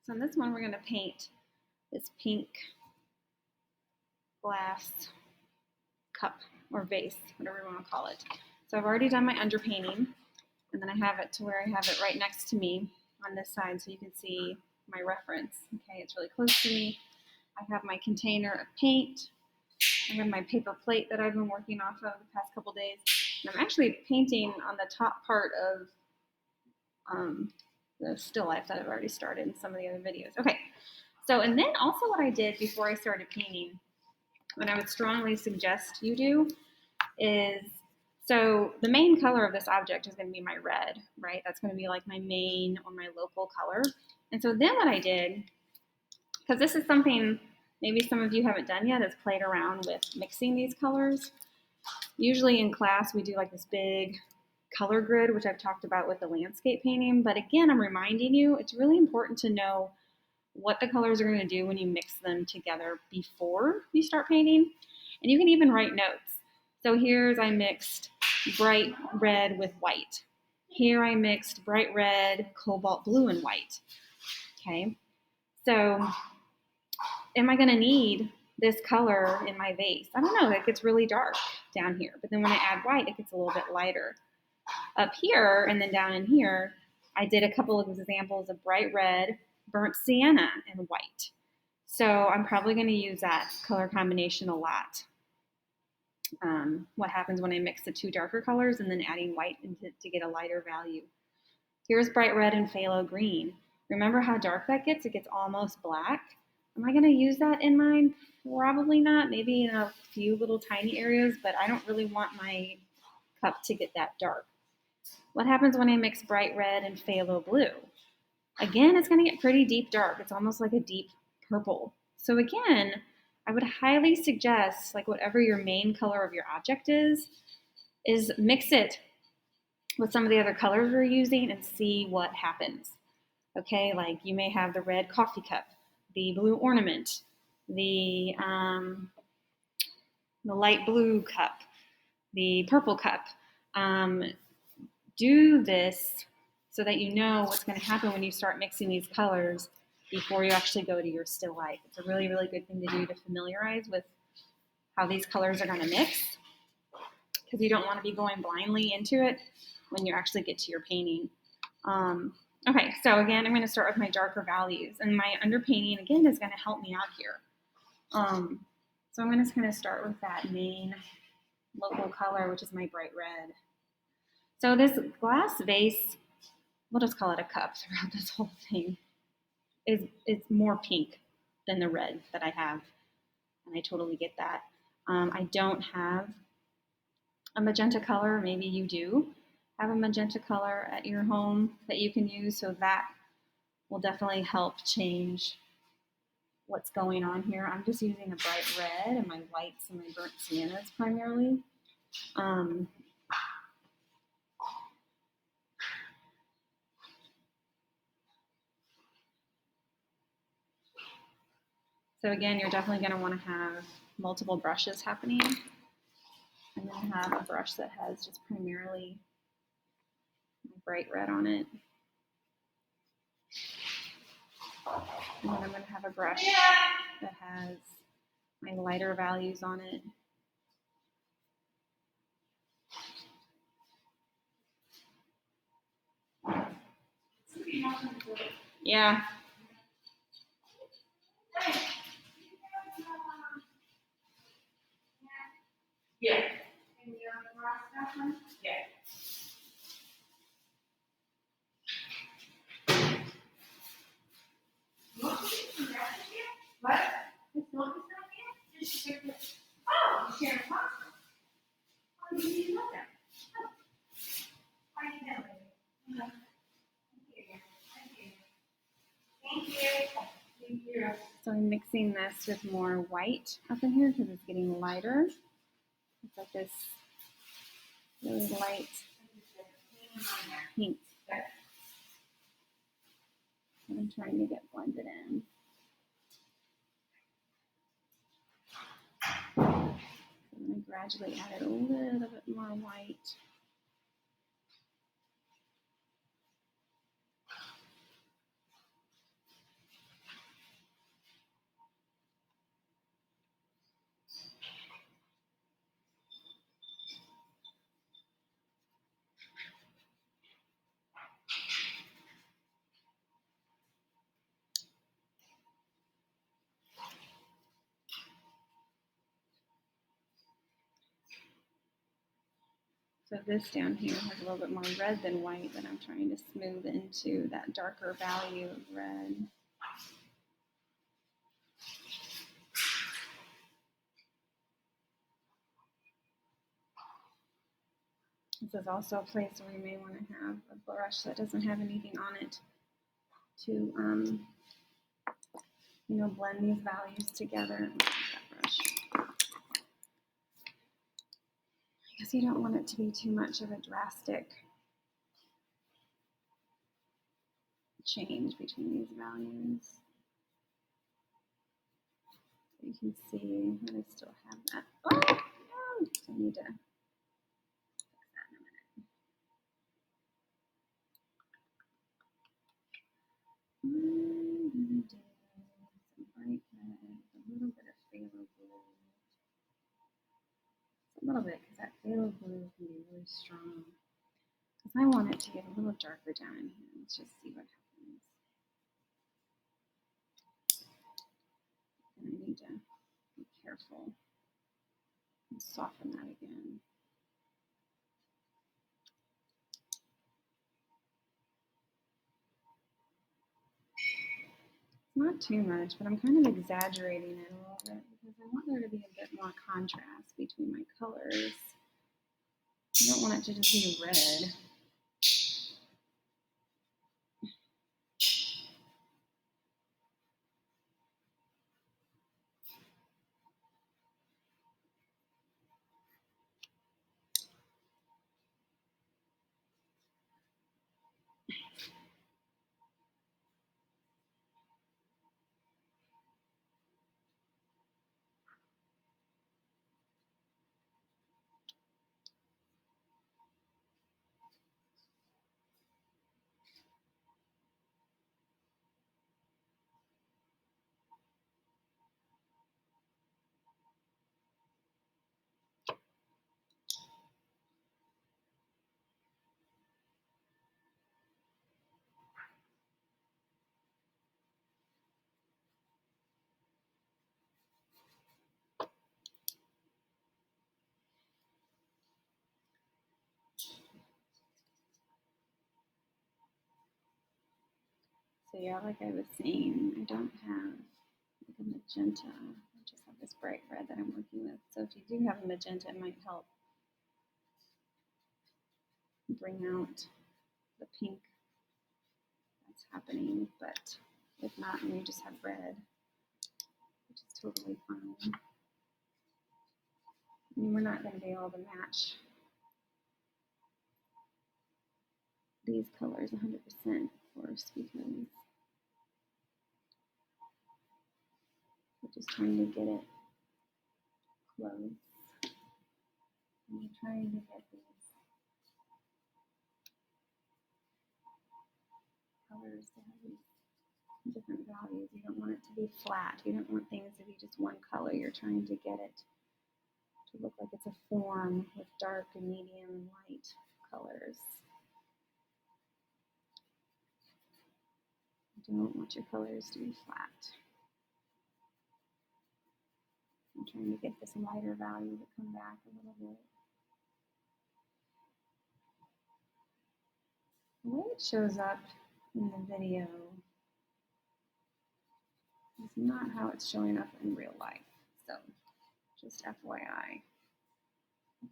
So in this one, we're going to paint this pink glass cup or vase, whatever you want to call it. So I've already done my underpainting, and then I have it to where I have it right next to me on this side so you can see my reference. Okay, it's really close to me. I have my container of paint. I have my paper plate that I've been working off of the past couple days. And I'm actually painting on the top part of the still life that I've already started in some of the other videos. Okay, so and then also what I did before I started painting, what I would strongly suggest you do is, so the main color of this object is going to be my red, right? That's going to be like my main or my local color. And so then what I did, because this is something maybe some of you haven't done yet, is played around with mixing these colors. Usually in class we do like this big color grid, which I've talked about with the landscape painting. But again, I'm reminding you, it's really important to know what the colors are going to do when you mix them together before you start painting. And you can even write notes. So here's, I mixed bright red with white. Here I mixed bright red, cobalt blue, and white. Okay, so am I going to need this color in my vase? I don't know, it gets really dark down here. But then when I add white, it gets a little bit lighter. Up here and then down in here, I did a couple of examples of bright red, burnt sienna, and white. So I'm probably going to use that color combination a lot. What happens when I mix the two darker colors and then adding white to get a lighter value. Here's bright red and phthalo green. Remember how dark that gets? It gets almost black. Am I going to use that in mine? Probably not. Maybe in a few little tiny areas, but I don't really want my cup to get that dark. What happens when I mix bright red and phthalo blue? Again, it's going to get pretty deep dark. It's almost like a deep purple. So again, I would highly suggest, like whatever your main color of your object is mix it with some of the other colors we're using and see what happens. Okay, like you may have the red coffee cup, the blue ornament, the light blue cup, the purple cup. Do this so that you know what's going to happen when you start mixing these colors before you actually go to your still life. It's a really, really good thing to do to familiarize with how these colors are going to mix, because you don't want to be going blindly into it when you actually get to your painting. Okay, so again, I'm going to start with my darker values, and my underpainting again is going to help me out here. So I'm going to kind of start with that main local color, which is my bright red. So this glass vase, we'll just call it a cup throughout this whole thing, it's more pink than the red that I have, and I totally get that. I don't have a magenta color. Maybe you do have a magenta color at your home that you can use, so that will definitely help change what's going on here. I'm just using a bright red and my whites and my burnt siennas primarily. So again, you're definitely going to want to have multiple brushes happening, and then have a brush that has just primarily my bright red on it. And then I'm going to have a brush that has my lighter values on it. Yeah. Yeah. Yeah. What? It's not here? Just share it. Oh, you share a pasta. Oh, you didn't know that. Oh. I didn't know that. Thank you. Thank you. So I'm mixing this with more white up in here because it's getting lighter. It's like this really light pink. And I'm trying to get blended in. I'm going to gradually add a little bit more white. So this down here has a little bit more red than white that I'm trying to smooth into that darker value of red. This is also a place where you may want to have a brush that doesn't have anything on it to, you know, blend these values together. That brush. Because you don't want it to be too much of a drastic change between these values. So you can see that I still have that. Oh, no! I need to fix that in a minute. I'm going to do some bright red, a little bit of phthalo blue. A little bit, because that phthalo blue can be really strong. Because I want it to get a little darker down in here. Let's just see what happens. And I need to be careful and soften that again. Not too much, but I'm kind of exaggerating it a little bit because I want there to be a bit more contrast between my colors. I don't want it to just be red. So yeah, like I was saying, I don't have like a magenta. I just have this bright red that I'm working with. So if you do have a magenta, it might help bring out the pink that's happening. But if not, and you just have red, which is totally fine. I mean, we're not going to be able to match these colors 100%, of course, because we're just trying to get it close. And we're trying to get these colors to have these different values. You don't want it to be flat. You don't want things to be just one color. You're trying to get it to look like it's a form with dark and medium and light colors. You don't want your colors to be flat. I'm trying to get this lighter value to come back a little bit. The way it shows up in the video is not how it's showing up in real life. So just FYI.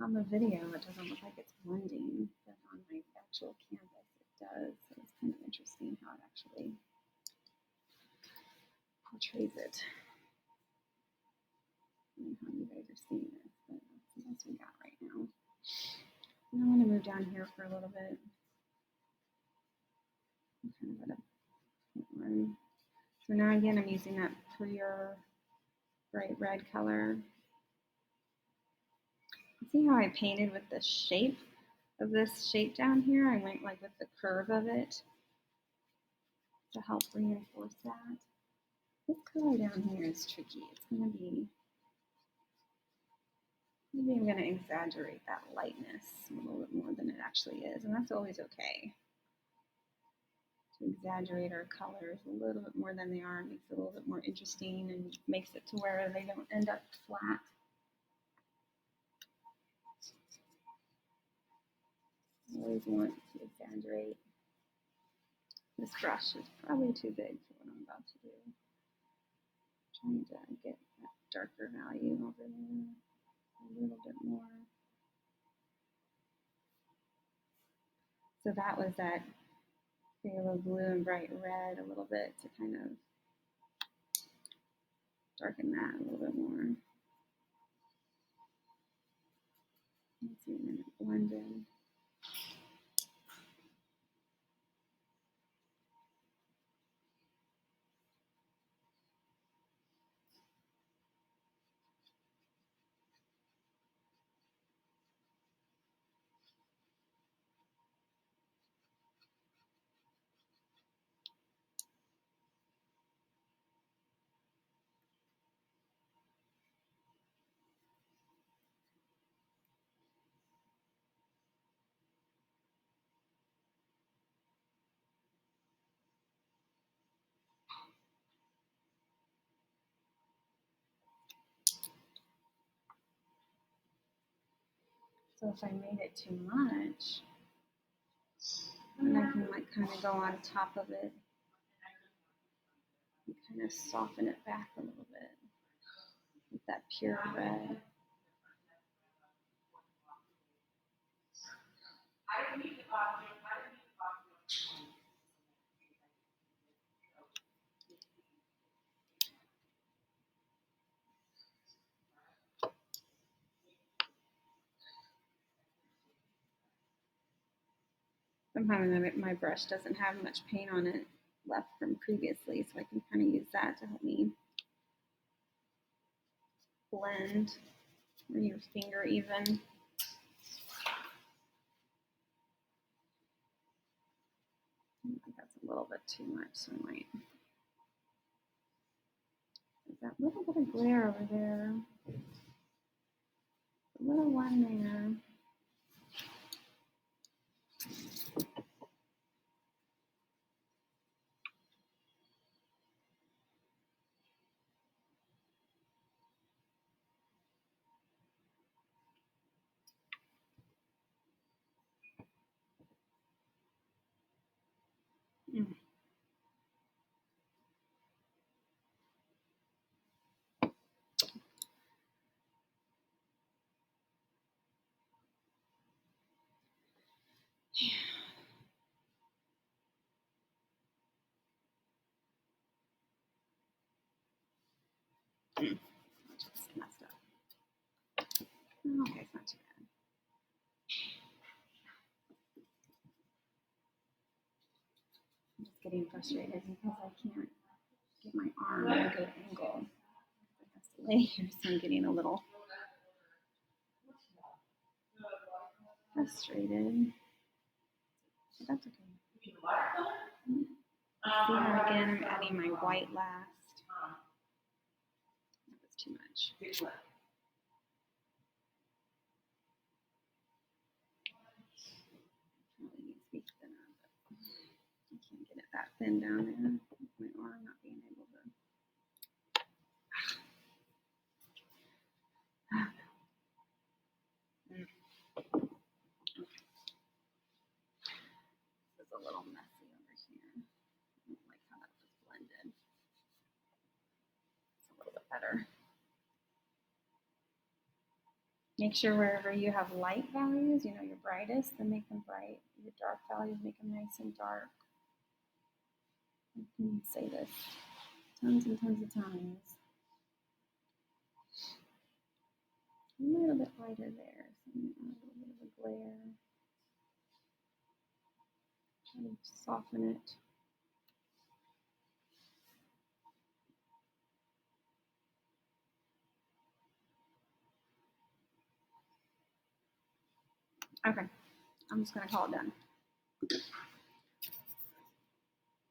On the video, it doesn't look like it's blending, but on my actual canvas, it does. So it's kind of interesting how it actually portrays it. I don't know how you guys are seeing this, but that's the best we got right now. And I'm going to move down here for a little bit. I'm kind of at a point where so now again, I'm using that pure bright red color. See how I painted with the shape of this shape down here? I went like with the curve of it to help reinforce that. This color down here is tricky. It's going to be, maybe I'm going to exaggerate that lightness a little bit more than it actually is, and that's always okay. To exaggerate our colors a little bit more than they are makes it a little bit more interesting and makes it to where they don't end up flat. always want to exaggerate. This brush is probably too big for what I'm about to do. I'm trying to get that darker value over there a little bit more. So that was that phthalo blue and bright red a little bit to kind of darken that a little bit more. Let's see, and then it blend in. So if I made it too much, then I can like kind of go on top of it and kind of soften it back a little bit with that pure red. Sometimes my brush doesn't have much paint on it left from previously, so I can kind of use that to help me blend, or your finger even. I think that's a little bit too much, so I might. There's that little bit of glare over there. A little one there. Mm. Just messed up. Okay, it's not too bad. I'm just getting frustrated because I can't get my arm at a good angle. It has to lay here, so I'm getting a little frustrated. But that's okay. See how again I'm adding my white last. That was too much. Probably needs to be thinner, but I can't get it that thin down there with my arm not being able to. This is a little messy over here. I don't like how that was blended. It's a little bit better. Make sure wherever you have light values, you know, your brightest, then make them bright. Your dark values, make them nice and dark. I can say this tons and tons of times. A little bit lighter there, so I'm gonna add a little bit of a glare. Try to soften it. Okay, I'm just gonna call it done.